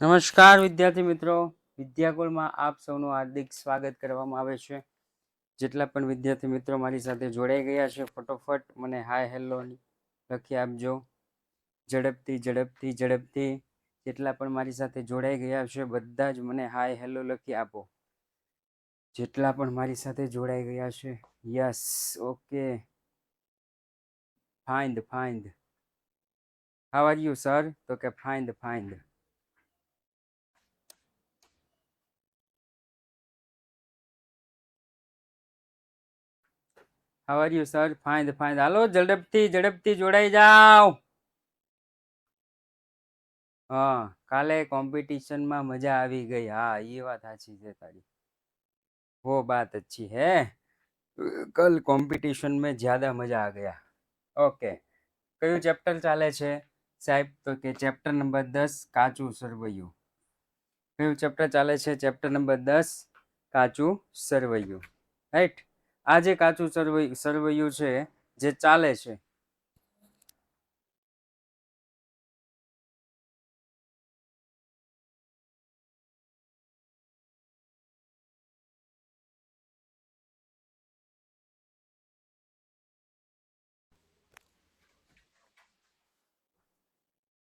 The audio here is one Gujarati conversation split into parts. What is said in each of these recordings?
નમસ્કાર વિદ્યાર્થી મિત્રો, વિદ્યાકુળમાં આપ સૌનું હાર્દિક સ્વાગત કરવામાં આવે છે. જેટલા પણ વિદ્યાર્થી મિત્રો મારી સાથે જોડાઈ ગયા છે, ફટોફટ મને હાય હેલો લખી આપજો. ઝડપથી ઝડપથી ઝડપથી જેટલા પણ મારી સાથે જોડાઈ ગયા છે બધા જ મને હાય હેલો લખી આપો. જેટલા પણ મારી સાથે જોડાઈ ગયા છે, yes, okay, fine fine. How are you sir? તો કે fine fine. How are you sir? Fine fine. હાલો ઝડપથી ઝડપથી જોડાઈ જાઓ. હા, કાલે કોમ્પિટિશનમાં મજા આવી ગઈ. હા, ये बात સાચી છે તારી. वो बात अच्छी है. कल कंपटीशन में ज्यादा मजा आ गया. ओके, કયું ચેપ્ટર ચાલે છે સાહેબ? તો કે ચેપ્ટર નંબર 10 કાચું સરવૈયું. કયું ચેપ્ટર ચાલે છે? ચેપ્ટર નંબર 10 કાચું સરવૈયું. રાઈટ. આ જે કાચું સરવૈયું છે જે ચાલે છે,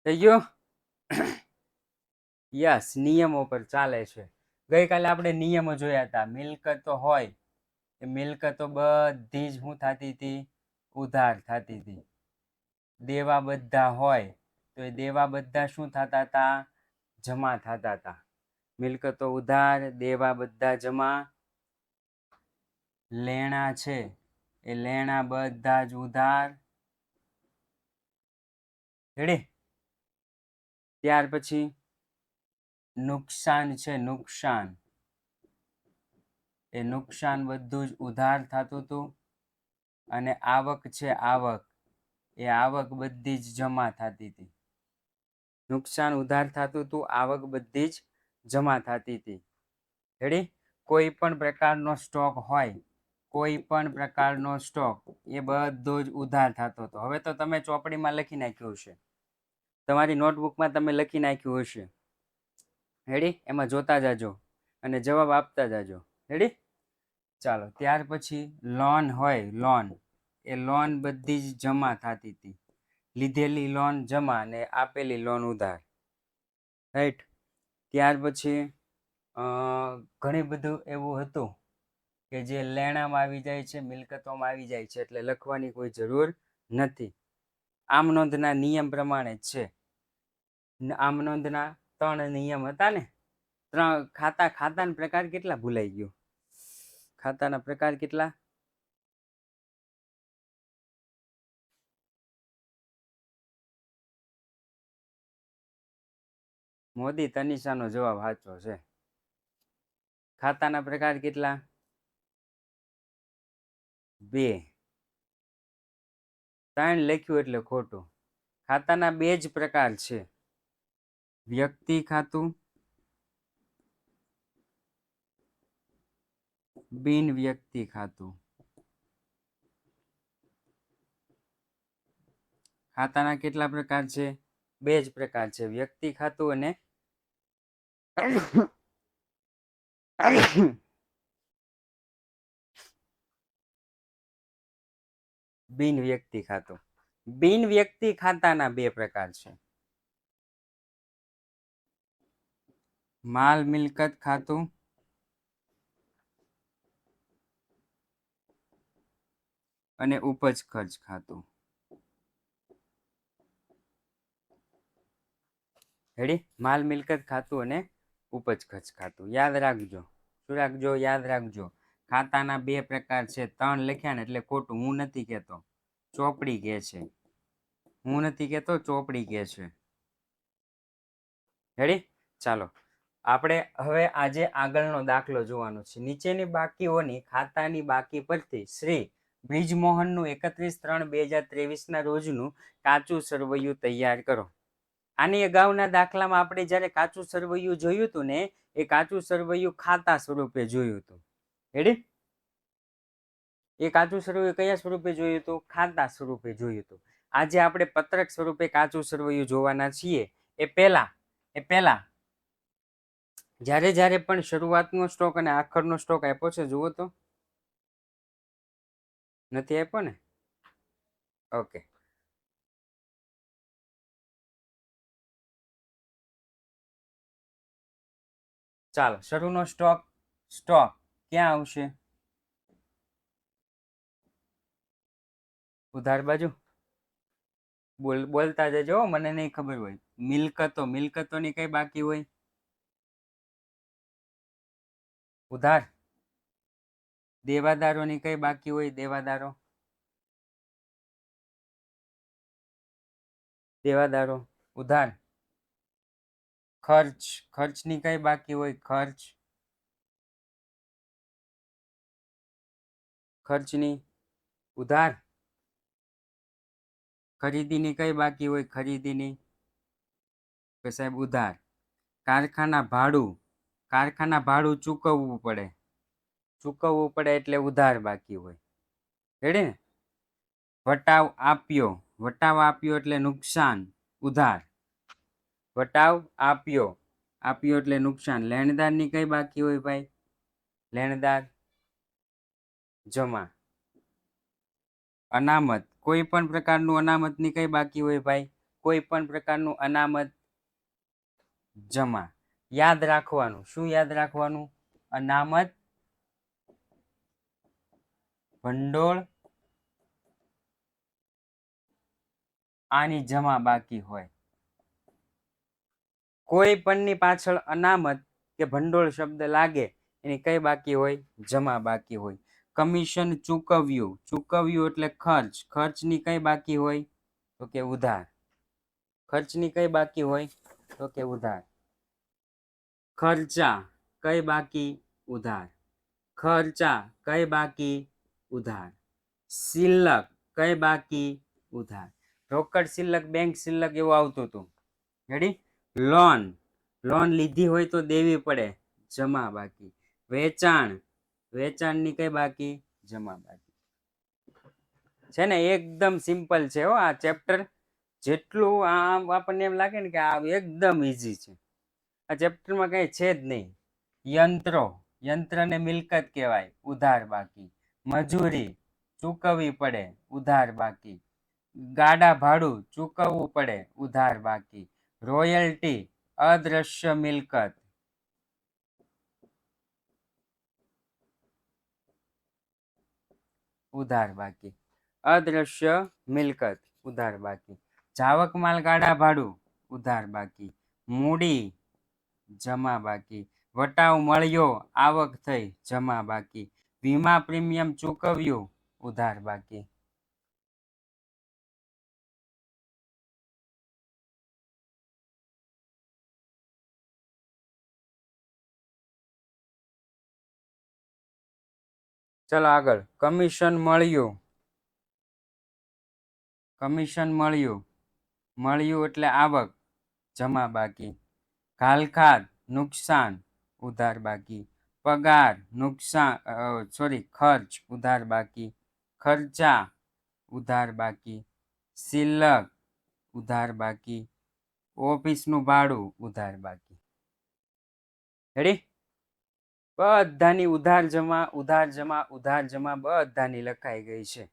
થઈ ગયું? યસ, નિયમો પર ચાલે છે. ગઈકાલે આપણે નિયમો જોયા હતા. મિલકતો હોય એ મિલકતો બધી જ શું થતી હતી? ઉધાર થતી હતી. દેવા બધા હોય તો એ દેવા બધા શું થતા હતા? જમા થતા હતા. મિલકતો ઉધાર, દેવા બધા જમા. લેણા છે એ લેણા બધા જ ઉધાર. રેડી? ત્યાર પછી નુકસાન છે, નુકસાન એ નુકસાન બધું જ ઉધાર થતું હતું. અને આવક છે, આવક એ આવક બધી જ જમા થતી હતી. નુકસાન ઉધાર થતું હતું, આવક બધી જ જમા થતી હતી. રેડી? કોઈ પણ પ્રકારનો સ્ટોક હોય, કોઈ પણ પ્રકારનો સ્ટોક એ બધો જ ઉધાર થતો હતો. હવે તો તમે ચોપડીમાં લખી નાખ્યું હશે, તમારી નોટબુકમાં તમે લખી નાખ્યું હશે. રેડી? એમાં જોતા જાજો અને જવાબ આપતા જાજો. રેડી? ચાલો, ત્યાર પછી લોન હોય, લોન એ લોન બધી જ જમા થતી હતી. લીધેલી લોન જમા ને આપેલી લોન ઉધાર. રાઈટ? ત્યાર પછી ઘણી બધું એવું હતું કે જે લેણામાં આવી જાય છે, મિલકતોમાં આવી જાય છે, એટલે લખવાની કોઈ જરૂર નથી. આમ નોંધના નિયમ પ્રમાણે જ છે. આમ નોંધના 3 નિયમ હતા ને? ખાતાના પ્રકાર કેટલા ભૂલાઈ ગયો? ખાતાના પ્રકાર કેટલા? મોદી, તનિષાનો જવાબ સાચો છે. ખાતાના પ્રકાર કેટલા? 2. 3 લખ્યું એટલે ખોટું. ખાતાના 2 જ પ્રકાર છે, વ્યક્તિ ખાતું, બિન વ્યક્તિ ખાતું. ખાતાના કેટલા પ્રકાર છે? 2 જ પ્રકાર છે, વ્યક્તિ ખાતું અને બિન વ્યક્તિ ખાતું. બિન વ્યક્તિ ખાતાના 2 પ્રકાર છે, માલ મિલકત ખાતું અને ઉપજ ખર્ચ ખાતું. રેડી? માલ મિલકત ખાતું અને ઉપજ ખર્ચ ખાતું. યાદ રાખજો. શું રાખજો? યાદ રાખજો. ખાતાના 2 પ્રકાર છે. 3 લખ્યા ને એટલે ખોટું. હું નથી કહેતો, ચોપડી કહે છે. હું નથી કહેતો, ચોપડી કહે છે. રેડી? ચાલો, આપણે હવે આજે આગળનો દાખલો જોવાનો છે. નીચેની બાકીઓની ખાતાની બાકી પરથી શ્રી બ્રિજમોહનનું 31/3/2023 રોજનું કાચું સરવૈયું તૈયાર કરો. આની અગાઉના દાખલામાં આપણે જ્યારે કાચું સરવૈયું જોયું હતું ને, એ કાચું સરવૈયું ખાતા સ્વરૂપે જોયું હતું. રેડી? એ કાચું સરવૈયું કયા સ્વરૂપે જોયું હતું? ખાતા સ્વરૂપે જોયું હતું. આજે આપણે પત્રક સ્વરૂપે કાચું સરવૈયું જોવાના છીએ. એ પહેલા જ્યારે જ્યારે પણ શરૂઆતનો સ્ટોક અને આખરનો સ્ટોક આપ્યો છે જુઓ તો, નથી આપ્યો ને? ઓકે, ચાલો શરૂનો સ્ટોક ક્યાં આવશે? ઉધાર બાજુ. બોલતા જજો, મને નહીં ખબર હોય. મિલકતોની કઈ બાકી હોય? ઉધાર. દેવાદારોની કઈ બાકી હોય? દેવાદારો ઉધાર. ખર્ચની કઈ બાકી હોય? ખર્ચની ઉધાર. ખરીદીની કઈ બાકી હોય? ખરીદીની કે સાહેબ ઉધાર. કારખાના ભાડું ચૂકવવું પડે એટલે ઉધાર બાકી હોય. રેડી ને? વટાવ આપ્યો એટલે નુકસાન, ઉધાર. વટાવ આપ્યો એટલે નુકસાન. લેણદારની કઈ બાકી હોય ભાઈ? લેણદાર જમા. અનામત, કોઈ પણ પ્રકારનું અનામતની કઈ બાકી હોય ભાઈ? કોઈ પણ પ્રકારનું અનામત જમા. યાદ રાખવાનું, શું યાદ રાખવાનું? અનામત ભંડોળ આની જમા બાકી હોય. કોઈ પણની પાછળ અનામત કે ભંડોળ શબ્દ લાગે એની કઈ બાકી હોય? જમા બાકી હોય. કમિશન ચૂકવ્યું એટલે ખર્ચની કઈ બાકી હોય? તો કે ઉધાર. ખર્ચની કઈ બાકી હોય? તો કે ઉધાર. ખર્ચા કઈ બાકી? ઉધાર. ખર્ચા કઈ બાકી? ઉધાર. શિલ્લક કઈ બાકી? ઉધાર. રોકડ શિલ્લક, બેંક શિલ્લક એવું આવતું હતું. રેડી? લોન લીધી હોય તો દેવી પડે, જમા બાકી. વેચાણની કઈ બાકી? જમા બાકી. છે ને, એકદમ સિમ્પલ છે હો આ ચેપ્ટર. જેટલું આમ આપણને એમ લાગે ને કે આ એકદમ ઈઝી છે. આ ચેપ્ટરમાં કઈ છે જ નહીં. યંત્રને મિલકત કહેવાય, ઉધાર બાકી. મજૂરી ચૂકવવી પડે, ઉધાર બાકી. ગાડા ભાડું ચૂકવવું પડે, ઉધાર બાકી. રોયલ્ટી અદ્રશ્ય મિલકત, ઉધાર બાકી. અદ્રશ્ય મિલકત, ઉધાર બાકી. જાવક માલ ગાડા ભાડું, ઉધાર બાકી. મૂડી જમા બાકી. વટાવ મળ્યો, આવક થઈ, જમા બાકી. વીમા પ્રીમિયમ ચૂકવ્યું, ઉધાર બાકી. ચલો આગળ. કમિશન મળ્યું એટલે આવક, જમા બાકી. ઘાલખાત નુકસાન, ઉધાર બાકી. પગાર ખર્ચ, ઉધાર બાકી. ખર્ચા, ઉધાર બાકી. શિલ્લક, ઉધાર બાકી. ઓફિસનું ભાડું, ઉધાર બાકી. રેડી? બધાની ઉધાર જમા બધાની લખાઈ ગઈ છે.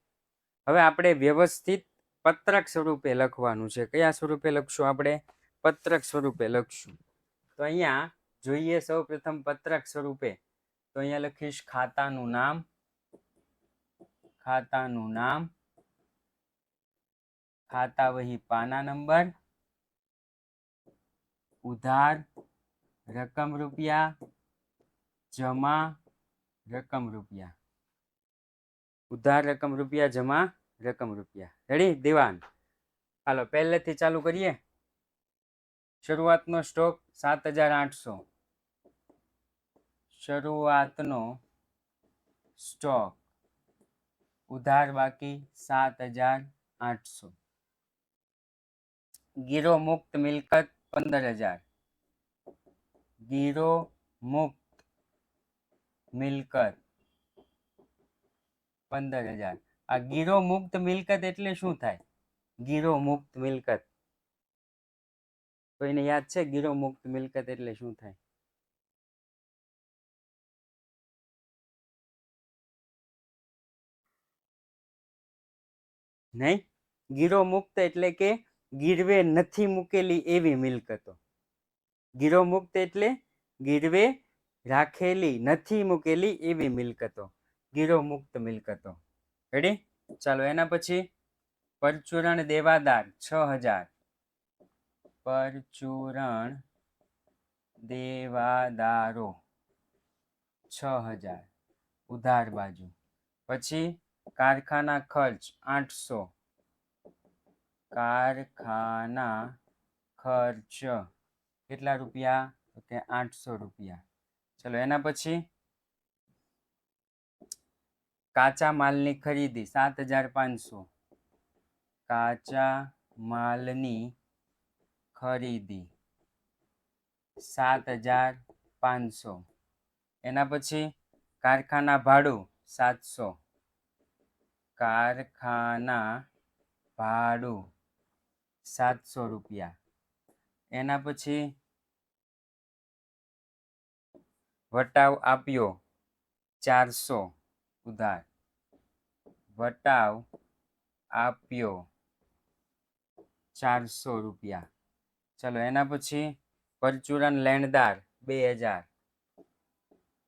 હવે આપણે વ્યવસ્થિત પત્રક સ્વરૂપે લખવાનું છે. કયા સ્વરૂપે લખશું? આપણે પત્રક સ્વરૂપે લખશું. તો અહીંયા જોઈએ સૌ પ્રથમ પત્રક સ્વરૂપે. તો અહીંયા લખીશ ખાતાનું નામ, ખાતા વહી પાના નંબર, ઉધાર રકમ રૂપિયા, જમા રકમ રૂપિયા. ઉધાર રકમ રૂપિયા, જમા રકમ રૂપિયા. રેડી? દિવાન. હાલો પહેલેથી ચાલુ કરીએ. શરૂઆતનો સ્ટોક 7,800. શરૂઆતનો સ્ટોક, ઉધાર બાકી 7,800. ગીરો મુક્ત મિલકત 15,000. ગીરો મુક્ત મિલકત 15,000. આ ગીરો મુક્ત મિલકત એટલે શું થાય? ગીરો મુક્ત મિલકત કોઈને યાદ છે? ગીરો મુક્ત મિલકત એટલે શું થાય? નહીં. ગીરો મુક્ત એટલે કે ગીરવે નથી મૂકેલી એવી મિલકતો. ગીરો મુક્ત એટલે ગીરવે રાખેલી નથી મૂકેલી એવી મિલકતો, ગીરો મુક્ત મિલકતો. રેડી? ચાલો એના પછી પરચુરણ દેવાદાર 6000, પરચુરણ દેવાદારો 6000 ઉધાર બાજુ. પછી કારખાના ખર્ચ 800, કારખાના ખર્ચ કેટલા રૂપિયા? તો કે 800 રૂપિયા. ચલો એના પછી કાચા માલની ખરીદી 7500, કાચા માલની ખરીદી 7500. એના પછી કારખાના ભાડું 700, કારખાના ભાડું 700 રૂપિયા. એના પછી વટાવ આપ્યો 400 ઉધાર, વટાવ આપ્યો 400 રૂપિયા. ચલો એના પછી પરચુરણ લેણદાર 2000,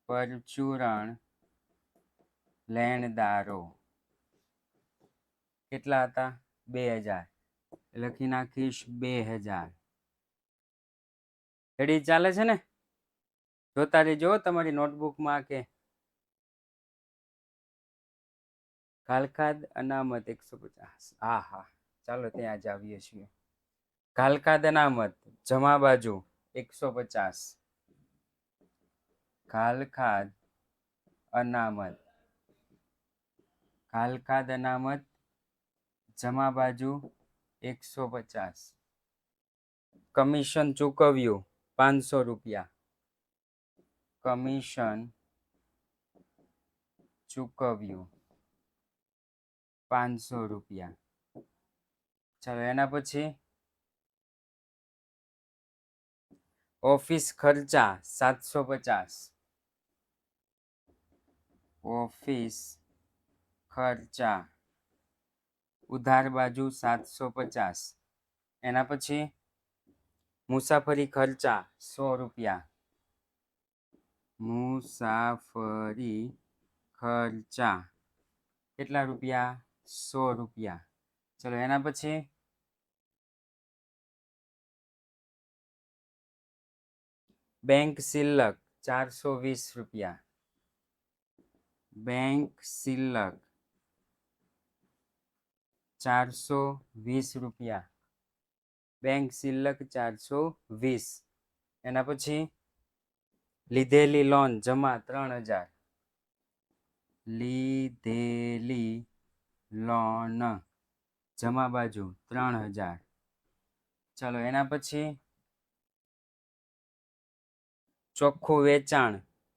પરચુરણ લેણદારો કેટલા હતા? 2000. લખી નાખીશ 2000. રેડી? ચાલે છે ને? જોતા રહેજો તમારી નોટબુકમાં. કે કાલખાદ અનામત 150. હા હા, ચાલો ત્યાં જ આવીએ છીએ. કાલખાદ અનામત જમા બાજુ 150, કાલખાદ અનામત, કાલખાદ અનામત જમા બાજુ 150. કમિશન ચૂકવ્યું 500 રૂપિયા, કમિશન ચૂકવ્યું 500 રૂપિયા. ચાલો એના પછી ઓફિસ ખર્ચા 750, ઓફિસ ખર્ચા ઉધાર બાજુ 750. એના પછી મુસાફરી ખર્ચા 100 રૂપિયા, મુસાફરી ખર્ચા કેટલા રૂપિયા? 100 રૂપિયા. ચલો એના પછી બેંક શિલ્લક 420 રૂપિયા, બેંક શિલ્લક 420 રૂપિયા, બેંક શિલ્લક 420. એના પછી લીધેલી લોન જમા 3000, લીધેલી લોન જમા બાજુ 3000. ચાલો એના પછી ચોખ્ખું વેચાણ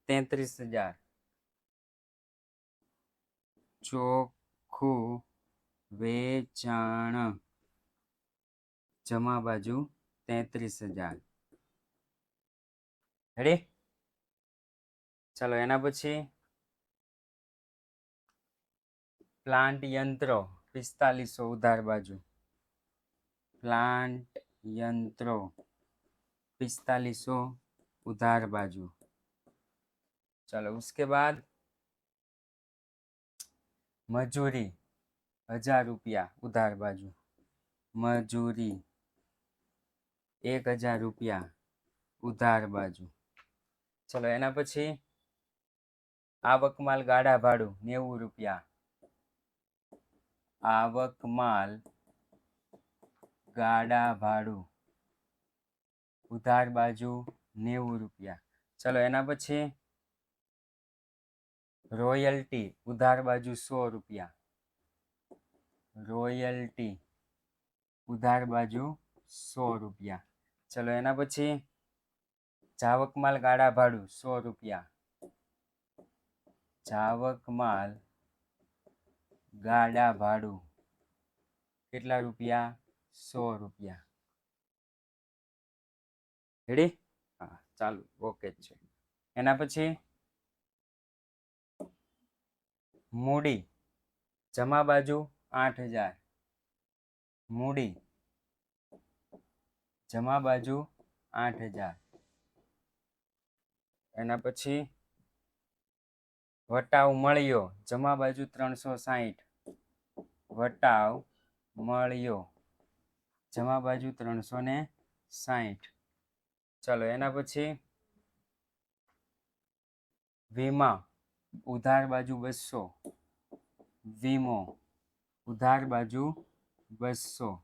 33000, ચોખ્ખું વેચાણ જમા બાજુ 33000. રેડી? ચાલો એના પછી પ્લાન્ટ યંત્રો 4500 ઉધાર બાજુ, પ્લાન્ટ યંત્રો 4500 उधार बाजू. चलो उसके बाद मजूरी 1000 रुपया उधार बाजू, मजूरी 1000 रुपया उधार बाजू. चलो एना पछी आवक माल गाड़ा भाड़ू 90 रुपया, आवक माल गाड़ा भाड़ू उधार बाजू 90 रुपया. चलो एना पछी रॉयल्टी उधार बाजू 100 रुपया, रॉयल्टी उधार बाजू 100 रुपया. चलो एना पछी जावक माल गाड़ा भाड़ू 100 रुपया, जावक माल गाड़ा भाड़ू કેટલા રૂપિયા? 100 રૂપિયા. રેડી? હા, ચાલુ. ઓકે છે. એના પછી મૂડી જમા બાજુ 8000, મૂડી જમા બાજુ 8000. એના પછી વટાવ મળ્યો જમા બાજુ 360. વટાવ મળ્યો જમા બાજુ 360. ચલો એના પછી વીમા ઉધાર બાજુ 200. વીમો ઉધાર બાજુ 200.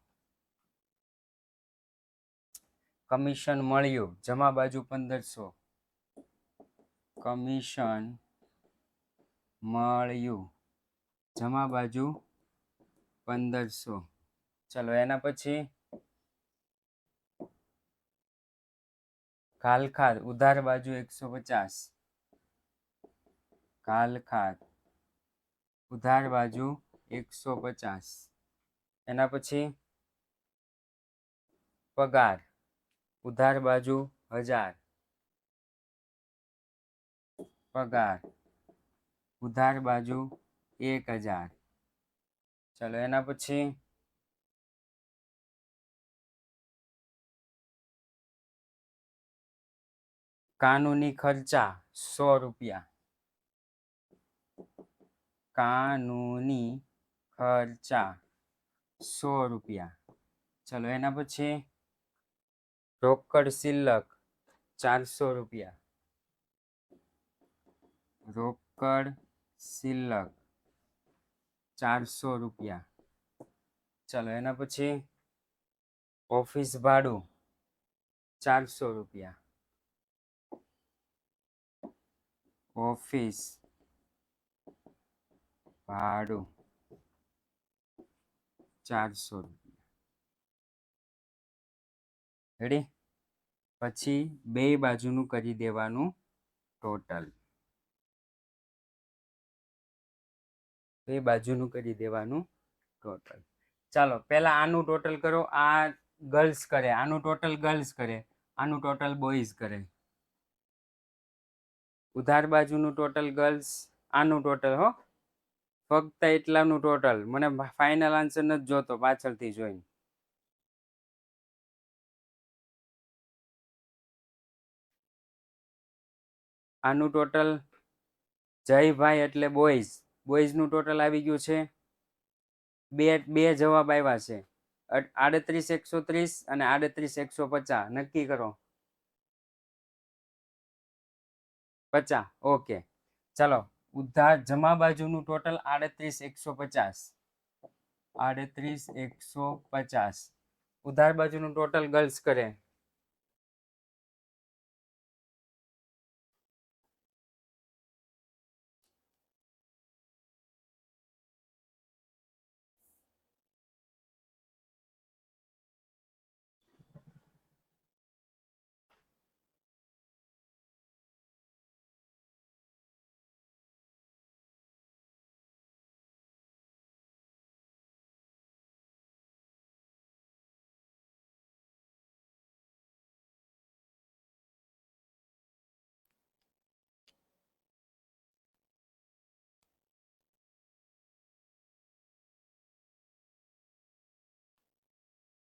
કમિશન મળ્યું જમા બાજુ 1500. કમિશન મળ્યું જમા બાજુ 1500. ચલો એના પછી ઘાલખાત ઉધાર બાજુ 150. ઘાલખાત ઉધાર બાજુ 150. એના પછી પગાર ઉધાર બાજુ 1000. પગાર ઉધાર બાજુ 1000. ચલો એના પછી કાનૂની ખર્ચા 100 રૂપિયા. કાનૂની ખર્ચા 100 રૂપિયા. ચલો એના પછી રોકડ શિલ્લક 400 રૂપિયા. રોકડ શિલ્લક 400 રૂપિયા. ચલો એના પછી ઓફિસ ભાડું 400 રૂપિયા. ઓફિસ ભાડું 400 રૂપિયા. રેડી? પછી બે બાજુનું કરી દેવાનું ટોટલ. બે બાજુનું કરી દેવાનું ટોટલ. ચાલો પહેલા આનું ટોટલ કરો. આ ગર્લ્સ કરે, આનું ટોટલ ગર્લ્સ કરે, આનું ટોટલ બોયઝ કરે. ઉધાર બાજુનું ટોટલ ગર્લ્સ, આનું ટોટલ હો, ફક્ત એટલાનું ટોટલ. મને ફાઇનલ આન્સર નથી જોતો, પાછળથી જોઈને. આનું ટોટલ જયભાઈ એટલે બોયઝ, બોયઝનું ટોટલ આવી ગયું છે. બે જવાબ આવ્યા છે, 38,130 અને 38,150. નક્કી કરો. 50. ઓકે ચાલો. ઉધાર જમા બાજુનું ટોટલ 38,150. 38,150. ઉધાર બાજુનું ટોટલ ગર્લ્સ કરે.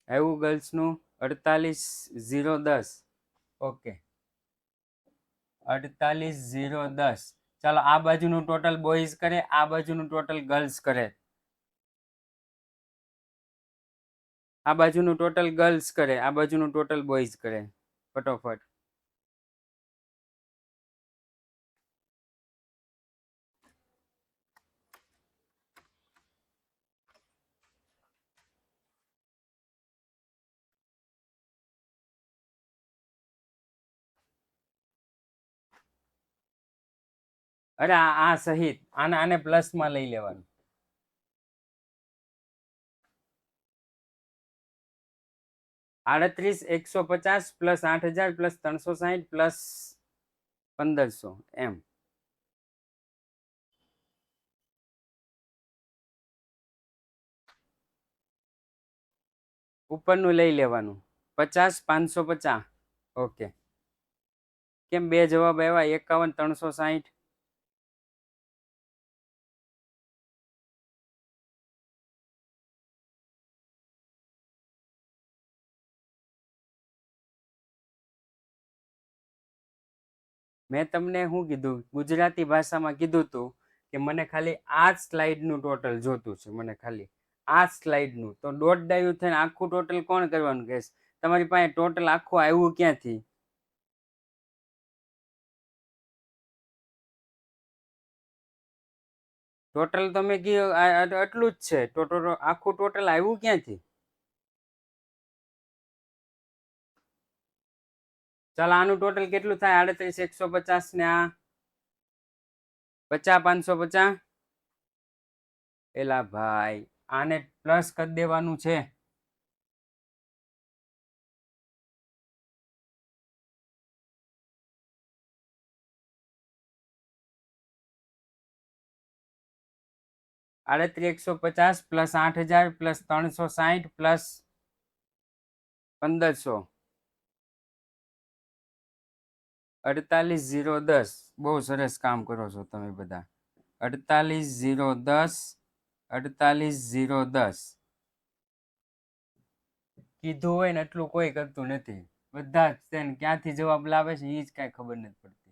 આવ્યું ગર્લ્સનું 48,010. ઓકે 48,010. ચાલો આ બાજુનું ટોટલ બોયઝ કરે, આ બાજુનું ટોટલ ગર્લ્સ કરે. આ બાજુનું ટોટલ ગર્લ્સ કરે, આ બાજુનું ટોટલ બોયઝ કરે. ફટોફટ. અરે આ સહિત આને પ્લસમાં લઈ લેવાનું. $38,150 પ્લસ 8,000 પ્લસ 360 પ્લસ 1,500 એમ. ઉપરનું લઈ લેવાનું 50, 550. ઓકે કેમ બે જવાબ આવ્યા? 51, 360. મેં તમને શું કીધું, ગુજરાતી ભાષામાં કીધું હતું કે મને ખાલી આ સ્લાઇડનું ટોટલ જોતું છે, મને ખાલી આ સ્લાઇડનું. તો દોઢ ડાયું થઈને આખું ટોટલ કોણ કરવાનું કહેશ? તમારી પાસે ટોટલ આખું આવ્યું ક્યાંથી? ટોટલ તમે કીધું આટલું જ છે, ટોટલ આખું ટોટલ આવ્યું ક્યાંથી? ચાલો આનું ટોટલ કેટલું થાય? 38 150 ને આ 50 550. એલા ભાઈ આને પ્લસ કરી દેવાનું છે. +8,150 પ્લસ 8,000 પ્લસ 360 પ્લસ 1,500 48,010. બહુ સરસ કામ કરો છો તમે બધા. 48,010 48,010 કીધું હોય ને એટલું કોઈ કરતું નથી. બધા જ તેને ક્યાંથી જવાબ લાવે છે એ જ કાંઈ ખબર નથી પડતી.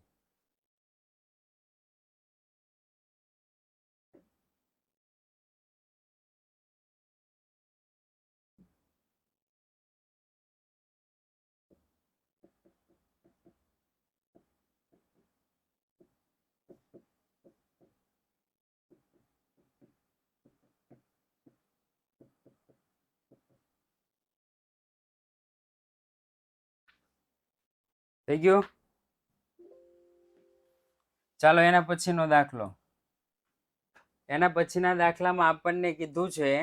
થઈ ગયું? ચાલો એના પછીનો દાખલો. એના પછીના દાખલામાં આપણને કીધું છે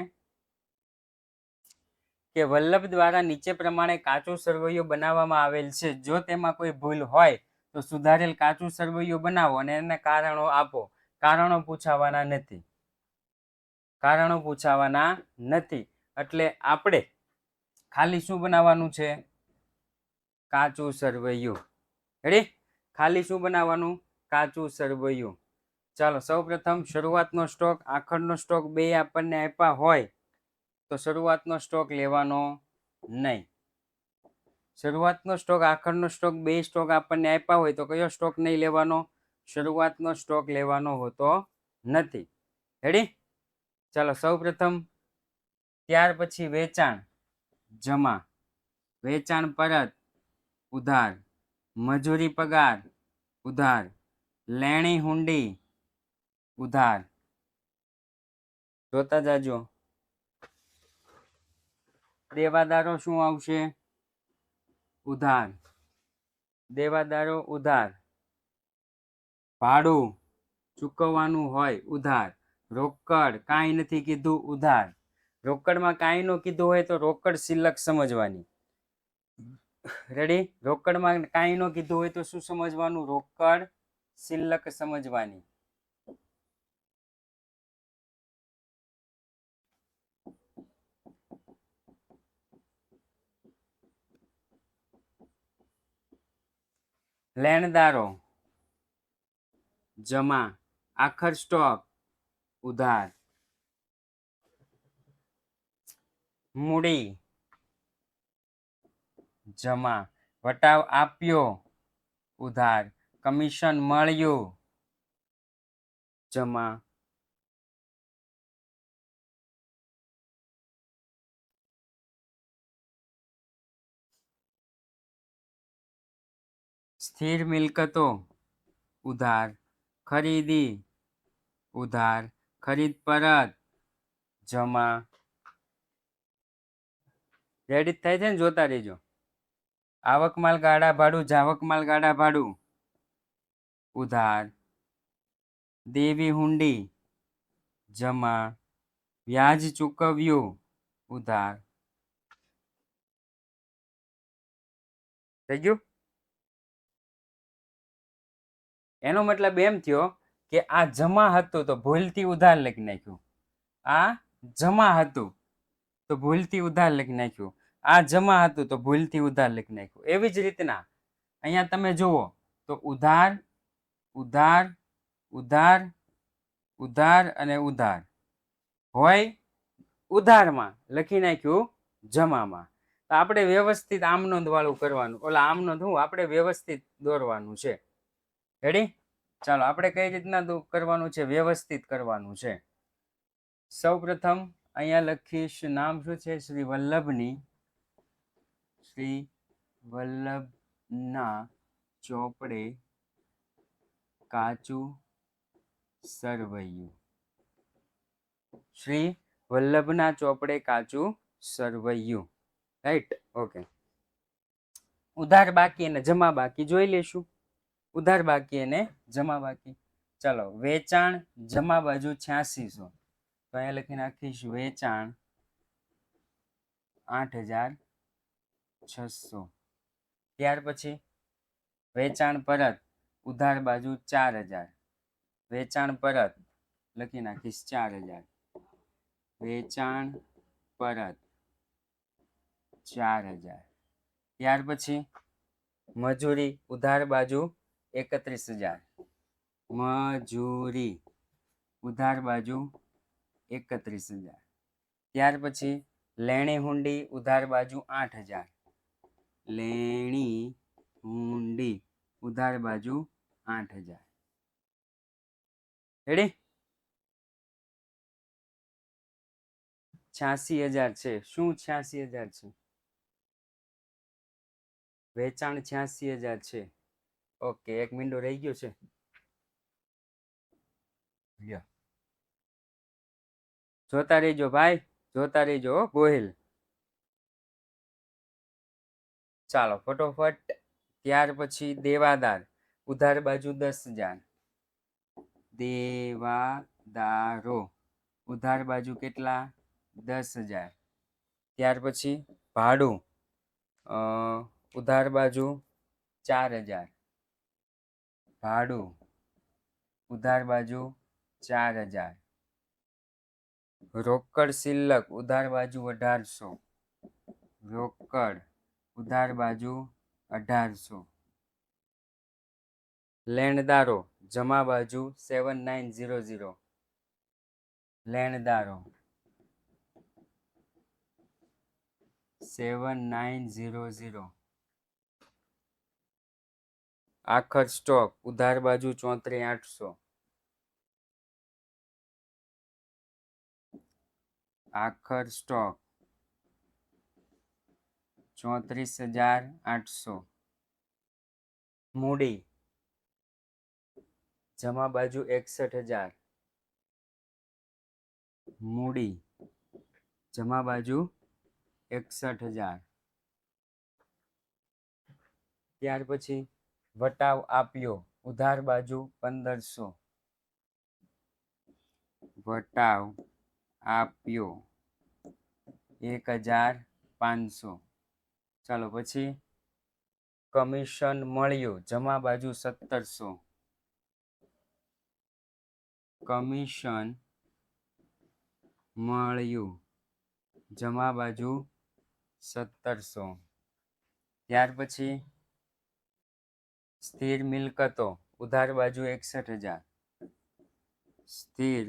કે વલ્લભ દ્વારા નીચે પ્રમાણે કાચું સરવૈયું બનાવવામાં આવેલ છે. જો તેમાં કોઈ ભૂલ હોય તો સુધારેલ કાચું સરવૈયું બનાવો અને એને કારણો આપો. કારણો પૂછાવાના નથી. કારણો પૂછાવાના નથી. એટલે આપણે ખાલી શું બનાવવાનું છે? કાચું સરવૈયું. રેડી? ખાલી શું બનાવવાનું? કાચું સરવૈયું. ચાલો સૌપ્રથમ શરૂઆતનો સ્ટોક, આખરનો સ્ટોક બે આપણને આપ્યા હોય તો શરૂઆતનો સ્ટોક લેવાનો નહીં. શરૂઆતનો સ્ટોક, આખરનો સ્ટોક બે સ્ટોક આપણને આપ્યા હોય તો કયો સ્ટોક નહીં લેવાનો? શરૂઆતનો સ્ટોક લેવાનો હોતો નથી. રેડી? ચાલો સૌપ્રથમ ત્યાર પછી વેચાણ જમા, વેચાણ પરત ઉધાર, મજૂરી પગાર ઉધાર, લેણી હુંડી ઉધાર. જોતા જાજો. દેવાદારો શું આવશે? ઉધાર. દેવાદારો ઉધાર. ભાડું ચૂકવવાનું હોય ઉધાર. રોકડ કાંઈ નથી કીધું ઉધાર. રોકડમાં કાંઈ ન કીધું હોય તો રોકડ શિલ્લક સમજવાની. રેડી? રોકડમાં કાંઈ ન કીધું હોય તો શું સમજવાનું? રોકડ શિલ્લક સમજવાની. લેણદારો જમા, આખર સ્ટોક ઉધાર, મૂડી જમા, વટાવ આપ્યો ઉધાર, કમિશન મળ્યું જમા, સ્થિર મિલકતો ઉધાર, ખરીદી ઉધાર, ખરીદ પરત જમા. રેડી થાય છે ને? જોતા રહેજો. આવક માલ ગાડા ભાડું, જાવક માલ ગાડા ભાડું ઉધાર, દેવી હુંડી જમા, વ્યાજ ચૂકવ્યું ઉધાર. થઈ ગયું? એનો મતલબ એમ થયો કે આ જમા હતું તો ભૂલથી ઉધાર લખી નાખ્યું. આ જમા હતું તો ભૂલથી ઉધાર લખી નાખ્યું. આ જમા હતું તો ભૂલથી ઉધાર લખી નાખ્યું. એવી જ રીતના અહીંયા તમે જુઓ તો ઉધાર ઉધાર ઉધાર ઉધાર અને ઉધાર હોય ઉધારમાં લખી નાખ્યું જમામાં. તો આપણે વ્યવસ્થિત આમનોંધ વાળું કરવાનું. ઓલા આમનોંધ હું આપણે વ્યવસ્થિત દોરવાનું છે. રેડી? ચાલો આપણે કઈ રીતના કરવાનું છે, વ્યવસ્થિત કરવાનું છે. સૌ પ્રથમ અહીંયા લખીશ, નામ શું છે? શ્રી વલ્લભની, શ્રી વલ્લભના ચોપડે કાચું સરવૈયું. શ્રી વલ્લભના ચોપડે કાચું સરવૈયું. રાઈટ? ઓકે. ઉધાર બાકી અને જમા બાકી જોઈ લેશું. ઉધાર બાકી અને જમા બાકી. ચાલો, વેચાણ જમા બાજુ 8600, તો અહીંયા લખી નાખીશ વેચાણ 8600. ત્યાર પછી વેચાણ પરત ઉધાર બાજુ 4000, વેચાણ પરત લખી નાખીશ 4000, વેચાણ પરત 4000. ત્યાર પછી મજૂરી ઉધાર બાજુ 31000, મજૂરી ઉધાર બાજુ 31000. ત્યાર પછી લેણી હુંડી ઉધાર બાજુ 8000, લેણી હુંડી ઉધાર બાજુ 8000. રેડી? 86000 છે. શું 86000 છે? વેચાણ 86000 છે. ઓકે, એક મીંડો રહી ગયો છે. જોતા રહેજો ભાઈ, જોતા રહેજો ગોહિલ. ચાલો ફટોફટ. ત્યાર પછી દેવાદાર ઉધાર બાજુ 10000, દેવાદારો ઉધાર બાજુ કેટલા? 10000. ત્યાર પછી ભાડું ઉધાર બાજુ 4000, ભાડું ઉધાર બાજુ 4000. રોકડ શિલ્લક ઉધાર બાજુ 1800, રોકડ ઉધાર બાજુ 1800. લેણદારો જમા બાજુ 7900, લેણદારો 7900. આખર સ્ટોક ઉધાર બાજુ 34800, આખર સ્ટોક 34800. મૂડી જમા બાજુ 61000, મૂડી જમા બાજુ 61000. ત્યાર પછી વટાવ આપ્યો ઉધાર બાજુ 1500, વટાવ આપ્યો 1500. ચાલો પછી કમિશન મળ્યું જમા બાજુ 1700, કમિશન મળ્યું જમા બાજુ 1700. ત્યાર પછી સ્થિર મિલકતો ઉધાર બાજુ 61000, સ્થિર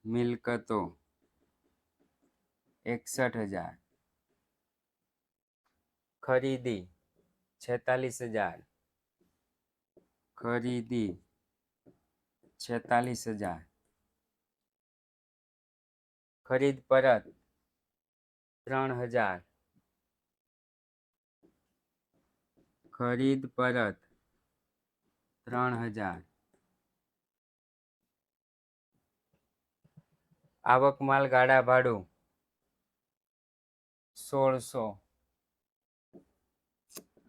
મિલકતો 61000. ખરીદી 46000, ખરીદી 46000. ખરીદ પરત 3000, ખરીદ પરત 3000. આવક માલ ગાડા ભાડું 1600,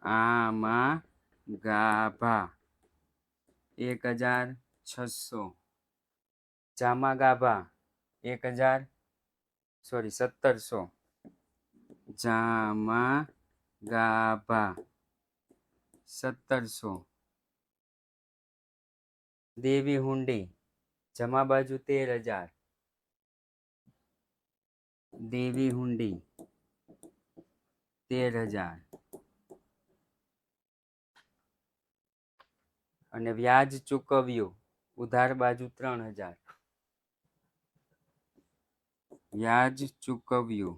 આમાં ગાભા 1600, જામા ગાભા 1700, જામા ગાભા 1700. દેવી હુંડી જમા બાજુ 13000, દેવી હુંડી 13000. અને વ્યાજ ચૂકવ્યું ઉધાર બાજુ 3000, વ્યાજ ચૂકવ્યું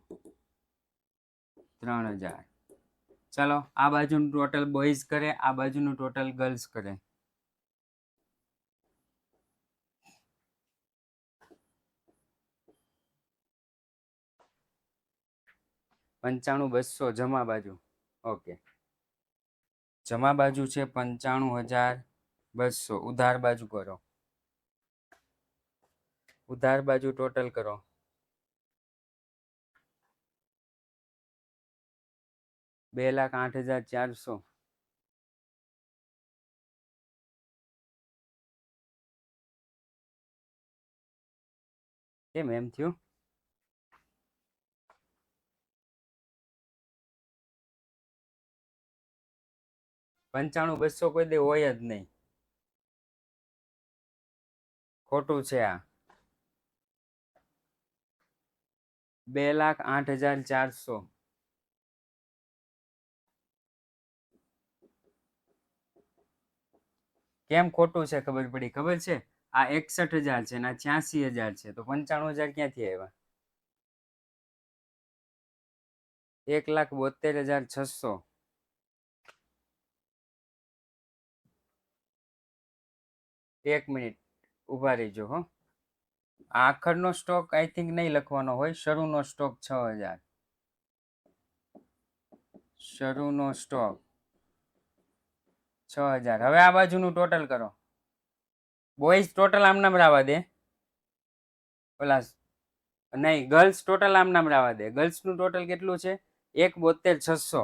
3000. ચાલો આ બાજુનું ટોટલ બોયઝ કરે, આ બાજુનું ટોટલ ગર્લ્સ કરે. 95 200 જમા બાજુ. ઓકે, જમા બાજુ છે 95,200. ઉધાર બાજુ કરો. ઉધાર બાજુ ટોટલ કરો. 2,08,400. કેમ એમ થયું? 95,200 કોઈ દે હોય જ નહીં. ખોટું છે આ. 2,08,400. કેમ ખોટું છે ખબર પડી? ખબર છે, આ 61,000 છે ને આ 86,000 છે, તો 95,000 ક્યાંથી આવ્યા? 1,72,600. એક મિનિટ ઉભા રહીજો હો. આખરનો સ્ટોક આઈ થિંક નહીં લખવાનો હોય. શરૂનો સ્ટોક 6,000. શરૂનો સ્ટોક 6,000. હવે આ બાજુનું ટોટલ કરો. બોયઝ ટોટલ આમ નામ રાવા દે. ઓલા નહીં, ગર્લ્સ ટોટલ આમ નામ રાવા દે. ગર્લ્સનું ટોટલ કેટલું છે? 1,72,600.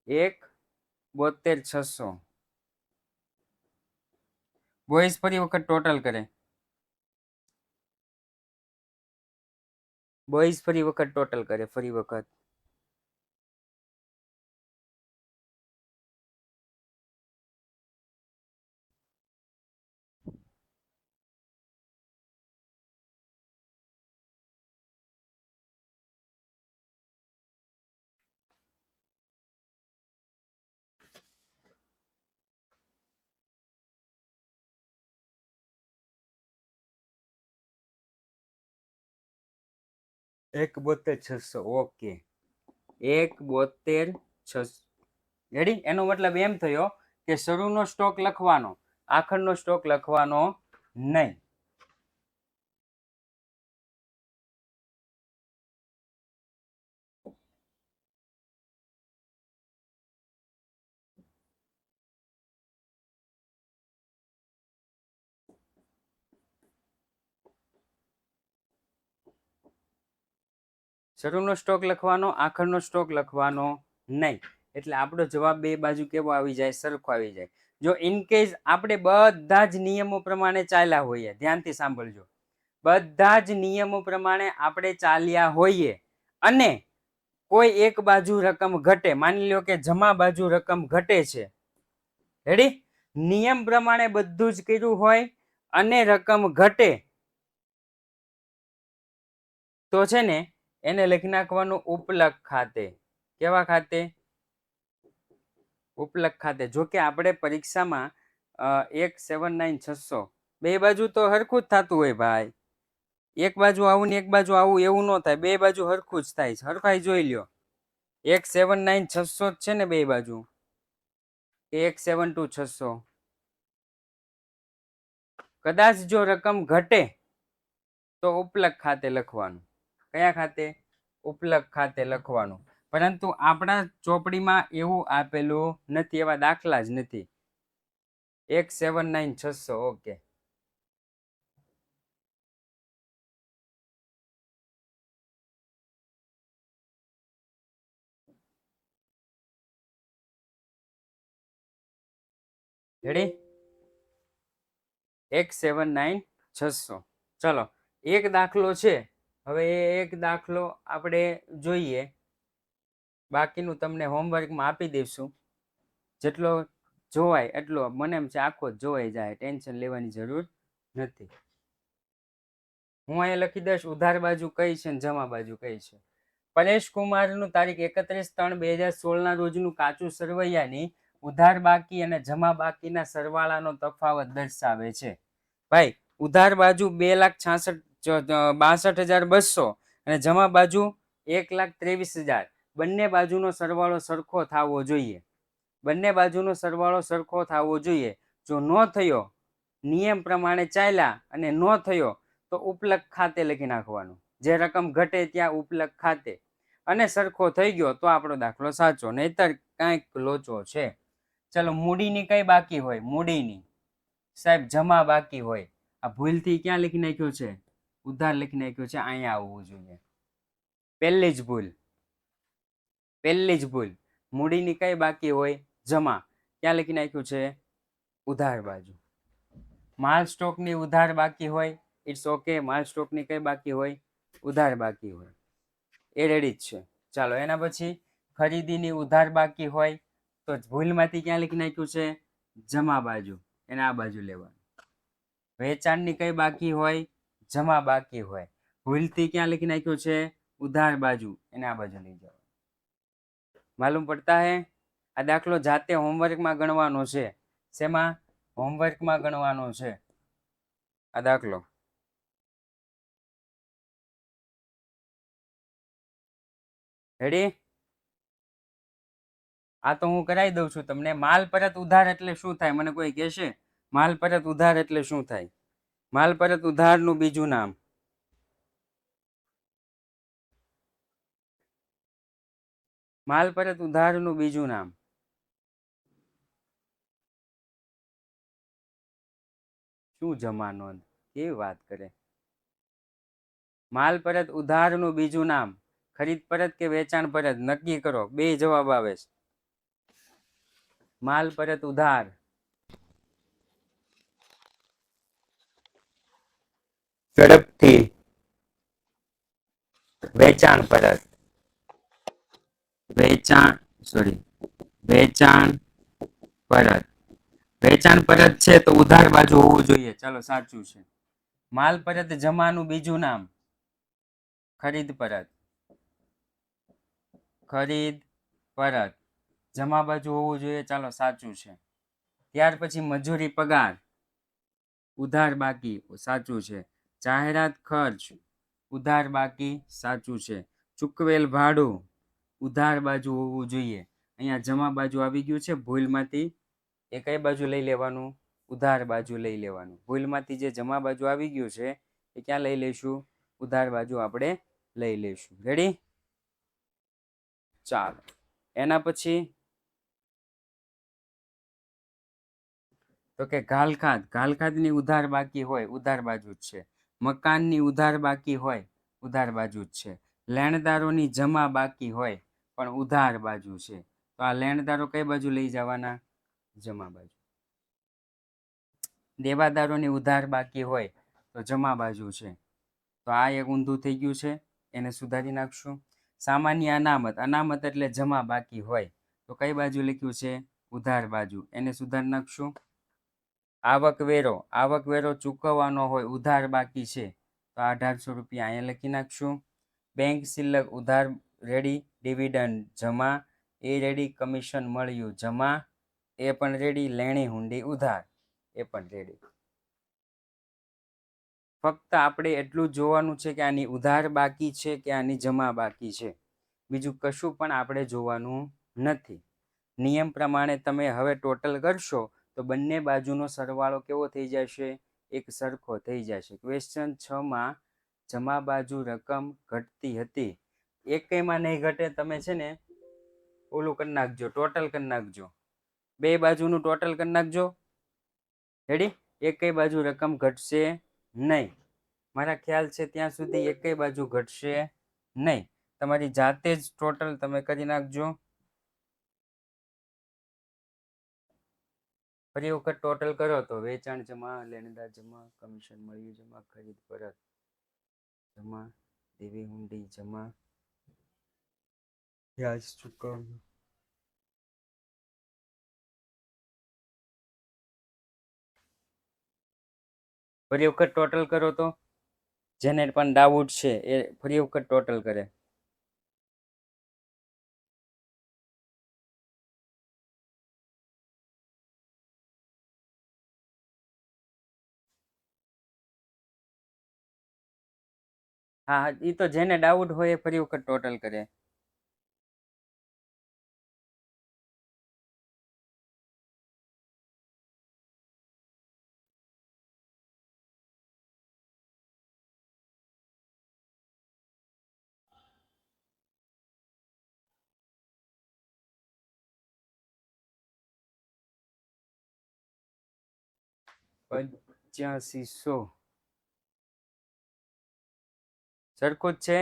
1,72,600. બોયઝ ફરી વખત ટોટલ કરે. બોયઝ ફરી વખત ટોટલ કરે. ફરી વખત એક 72,600. ઓકે, 1,72,600. રેડી? એનો મતલબ એમ થયો કે શરૂનો સ્ટોક લખવાનો, આખરનો સ્ટોક લખવાનો નહીં. શરૂનો સ્ટોક લખવાનો, આખરનો સ્ટોક લખવાનો નહીં. એટલે આપણો જવાબ બે બાજુ કેવો આવી જાય? સરખો આવી જાય. જો ઇન કેસ આપણે બધા જ નિયમો પ્રમાણે ચાલ્યા હોઈએ, ધ્યાનથી સાંભળજો, બધા જ નિયમો પ્રમાણે આપણે ચાલ્યા હોઈએ અને કોઈ એક બાજુ રકમ ઘટે, માની લો કે જમા બાજુ રકમ ઘટે છે, રેડી? નિયમ પ્રમાણે બધું જ કર્યું હોય અને રકમ ઘટે તો છે ને એને લખી નાખવાનું ઉપલક ખાતે. કેવા ખાતે? ઉપલક ખાતે. જો કે આપણે પરીક્ષામાં 1,79,600 બે બાજુ તો હરખું જ થતું હોય ભાઈ. એક બાજુ આવું ને એક બાજુ આવું એવું ન થાય. બે બાજુ હરખું જ થાય. હરખાઈ જોઈ લ્યો. 1,79,600 છે ને બે બાજુ. 1,72,600. કદાચ જો રકમ ઘટે તો ઉપલક ખાતે લખવાનું. કયા ખાતે? ઉપલક ખાતે લખવાનું. પરંતુ આપણા ચોપડીમાં એવું આપેલું નથી, એવા દાખલા જ નથી. 1,79,600. Okay, ready? 1,79,600. ચલો, એક દાખલો છે. હવે એ એક દાખલો આપણે જોઈએ. બાકીનું તમને હોમવર્કમાં આપી દઈશું. જેટલો જોવાય એટલો. મને એમ છે આખો જ જોવાઈ જાય, ટેન્શન લેવાની જરૂર નથી. હું અહીંયા લખી દઈશ ઉધાર બાજુ કઈ છે ને જમા બાજુ કઈ છે. પરેશ કુમારનું તારીખ 31/3/2016 રોજનું કાચું સરવૈયાની ઉધાર બાકી અને જમા બાકીના સરવાળાનો તફાવત દર્શાવે છે. ભાઈ, ઉધાર બાજુ 2,62,200 અને જમા બાજુ 1,23,000. બંને બાજુનો સરવાળો સરખો થવો જોઈએ. બંને બાજુનો સરવાળો સરખો થવો જોઈએ. જો ન થયો, નિયમ પ્રમાણે ચાલ્યા અને ન થયો તો ઉપલક ખાતે લખી નાખવાનું. જે રકમ ઘટે ત્યાં ઉપલક ખાતે. અને સરખો થઈ ગયો તો આપણો દાખલો સાચો, નહીતર કાંઈક લોચો છે. ચલો, મૂડીની કઈ બાકી હોય? મૂડીની સાહેબ જમા બાકી હોય. આ ભૂલથી ક્યાં લખી નાખ્યું છે? ઉધાર લખી નાખ્યું છે. અહીંયા આવવું જોઈએ. પહેલી જ ભૂલ, પહેલી જ ભૂલ. મૂડીની કઈ બાકી હોય? જમા. ક્યાં લખી નાખ્યું છે? ઉધાર બાજુ. માલ સ્ટોકની ઉધાર બાકી હોય, ઇટ્સ ઓકે. માલ સ્ટોકની કઈ બાકી હોય? ઉધાર બાકી હોય. એ રેડી જ છે. ચાલો, એના પછી ખરીદીની ઉધાર બાકી હોય તો ભૂલમાંથી ક્યાં લખી નાખ્યું છે? જમા બાજુ. એને આ બાજુ લેવાનું. વેચાણની કઈ બાકી હોય? જમા બાકી હોય. ભૂલથી ક્યાં લખી નાખ્યું છે? ઉધાર બાજુ. એને આ બાજુ લઈ જાઓ. માલુમ પડતા હે? આ દાખલો જાતે હોમવર્કમાં ગણવાનો છે. શેમાં? હોમવર્કમાં ગણવાનો છે આ દાખલો. રેડી? આ તો હું કરાવી દઉં છું તમને. માલ પરત ઉધાર એટલે શું થાય? મને કોઈ કહેશે? માલ પરત ઉધાર એટલે શું થાય? માલ પરત ઉધારનું બીજું નામ. માલ પરત ઉધારનું બીજું નામ. શું જમા નોંધ? કેવી વાત કરે? માલ પરત ઉધારનું બીજું નામ. ખરીદ પરત કે વેચાણ પરત? નક્કી કરો. બે જવાબ આવે છે. માલ પરત ઉધાર. ઝડપથી. વેચાણ પરત. વેચાણ પરત. વેચાણ પરત છે તો ઉધાર બાજુ હોવું જોઈએ. ચાલો, સાચું છે. માલ પરત જમાનું બીજું નામ. ખરીદ પરત. ખરીદ પરત. જમા બાજુ હોવું જોઈએ. ચાલો, સાચું છે. ત્યાર પછી મજૂરી પગાર. ઉધાર બાકી. સાચું છે. જાહેરાત ખર્ચ. ઉધાર બાકી. સાચું છે. ચૂકવેલ ભાડું. ઉધાર બાજુ હોવું જોઈએ. અહીંયા જમા બાજુ આવી ગયું છે. ભૂલમાંથી એ કઈ બાજુ લઈ લેવાનું? ઉધાર બાજુ લઈ લેવાનું. ભૂલમાંથી જે જમા બાજુ આવી ગયું છે એ ક્યાં લઈ લઈશું? ઉધાર બાજુ આપણે લઈ લઈશું. રેડી? ચાલો, એના પછી તો કે ઘાલખાત. ઘાલખાતની ઉધાર બાકી હોય, ઉધાર બાજુ જ છે. મકાનની ઉધાર બાકી હોય, ઉધાર બાજુ જ છે. લેણદારોની જમા બાકી હોય પણ ઉધાર બાજુ છે, તો આ લેણદારો કઈ બાજુ લઈ જવાના? જમા બાજુ. દેવાદારોની ઉધાર બાકી હોય તો જમા બાજુ છે, તો આ એક ઊંધું થઈ ગયું છે, એને સુધારી નાખશું. સામાન્ય અનામત. અનામત એટલે જમા બાકી હોય, તો કઈ બાજુ લખ્યું છે? ઉધાર બાજુ. એને સુધારી નાખશું. આવકવેરો. આવકવેરો ચૂકવવાનો હોય, ઉધાર બાકી છે, તો 1800 રૂપિયા અહીંયા લખી નાખશું. બેંક શિલ્લક. ઉધાર રેડી. ડિવિડન્ડ જમા. એ રેડી. કમિશન મળ્યું જમા. એ પણ રેડી. લેણી હુંડી ઉધાર. એ પણ રેડી. ફક્ત આપણે એટલું જ જોવાનું છે કે આની ઉધાર બાકી છે કે આની જમા બાકી છે. બીજું કશું પણ આપણે જોવાનું નથી. નિયમ પ્રમાણે તમે હવે ટોટલ કરશો તો બંને બાજુનો સરવાળો કેવો થઈ જશે? એક સરખો થઈ જશે. ક્વેશ્ચન 6માં જમા બાજુ રકમ ઘટતી હતી. એકેયમાં નહીં ઘટે. તમે છે ને ઓલું કરી નાખજો, ટોટલ કરી નાખજો. બે બાજુનું ટોટલ કરી નાખજો. રેડી? એકેય બાજુ રકમ ઘટશે નહીં. મારા ખ્યાલ છે ત્યાં સુધી એકેય બાજુ ઘટશે નહીં. તમારી જાતે જ ટોટલ તમે કરી નાખજો. ફરી વખત ટોટલ કરો તો વેચાણ જમા, લેણદાર જમા, કમિશન મળ્યું જમા, ખરીદ પરત જમા, દેવી હુંડી જમા, વ્યાજ ચૂકવવું. ફરી વખત ટોટલ કરો તો જેને પણ ડાઉટ છે એ ફરી વખત ટોટલ કરે. હા, એ તો જેને ડાઉટ હોય એ ફરી વખત ટોટલ કરે. 8500 સરખું જ છે.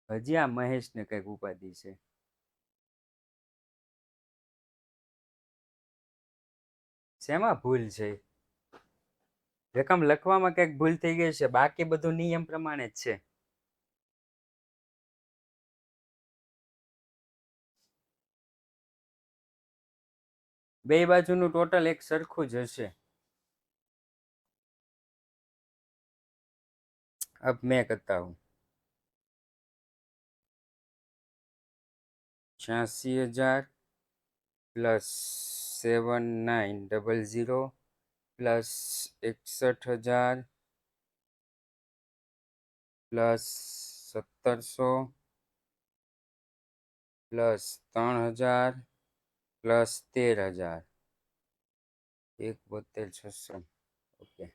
હજી આ મહેશને કઈક ઉપાધિ છે. શેમાં ભૂલ છે? રકમ લખવામાં કઈક ભૂલ થઈ ગઈ છે, બાકી બધું નિયમ પ્રમાણે જ છે. બે બાજુનું ટોટલ એક સરખું જ હશે. अब मैं करता हूँ 86,000 plus 7900 plus 61,000 plus 1700 plus 3,000 plus 13,000 72,600. Okay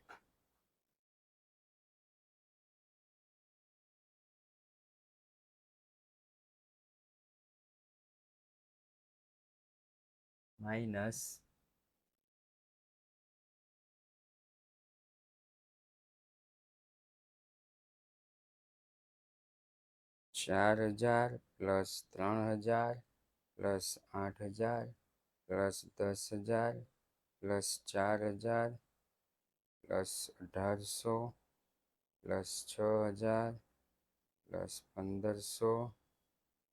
minus 4,000 plus 3,000 plus 8,000 plus 10,000 plus 4,000 plus 1,800 plus 6,000 plus 1,500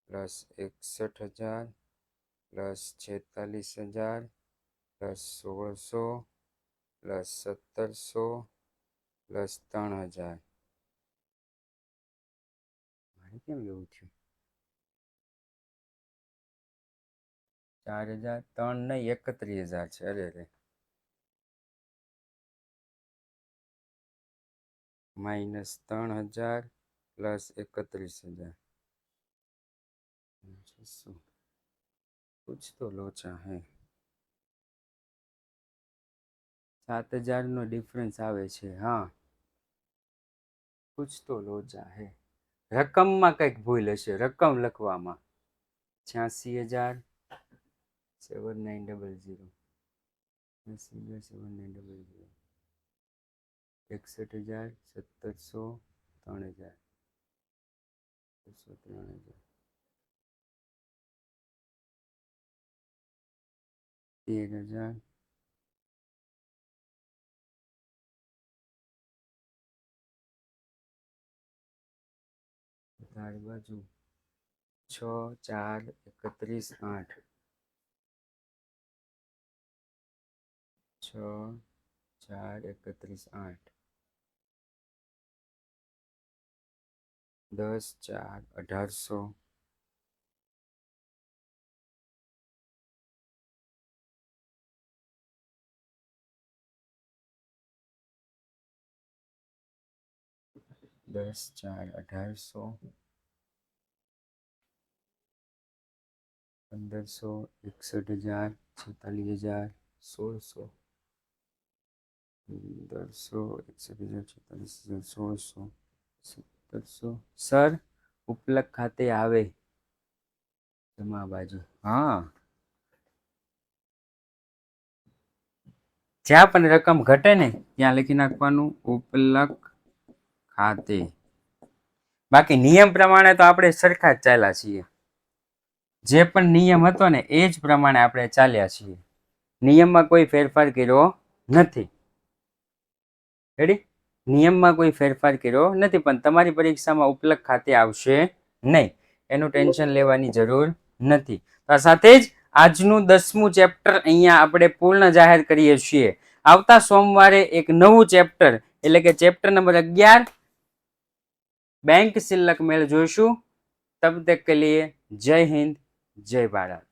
plus 61,000 plus 46,000 plus 1,600 plus 1,700 plus 3,000. મારે કેમ એવું થયું? 4,000 3 નહીં 31,000 છે. અરે રે माइनस 3,000 प्लस 31,000. कुछ तो लोचा है. 7,000 નો ડિફરન્સ આવે છે. હા कुछ तो लोचा है. રકમમાં કંઈક ભૂલ હશે, રકમ લખવામાં. 86,000 7900 7900 61,000 1700 3,000 3,000 13,000 તારી બાજુ 6 4 31 8 6 4 31 8 10 4 1,800 10 4 1,800 1,500 61,000 46,000 1,600 1,500 61,000 46,000 1,700. સર ઉપલક ખાતે આવે જમા બાજુ. હા જ્યાં પણ રકમ ઘટે ને ત્યાં લખી નાખવાનું ઉપલક ખાતે. બાકી નિયમ પ્રમાણે તો આપણે સરખા જ ચાલ્યા છીએ. જે પણ નિયમ હતો ને એ જ પ્રમાણે આપણે ચાલ્યા છીએ. નિયમમાં કોઈ ફેરફાર કર્યો નથી. રેડી? નિયમમાં કોઈ ફેરફાર કર્યો નથી, પણ તમારી પરીક્ષામાં ઉપલક ખાતે આવશે નહીં, એનું ટેન્શન લેવાની જરૂર નથી. આ સાથે જ આજનું 10મું ચેપ્ટર અહીંયા આપણે પૂર્ણ જાહેર કરીએ છીએ. આવતા સોમવારે એક નવું ચેપ્ટર એટલે કે ચેપ્ટર નંબર 11 बैंक शिल्लक मेल जोईशु. तब तक के लिए जय हिंद जय भारत.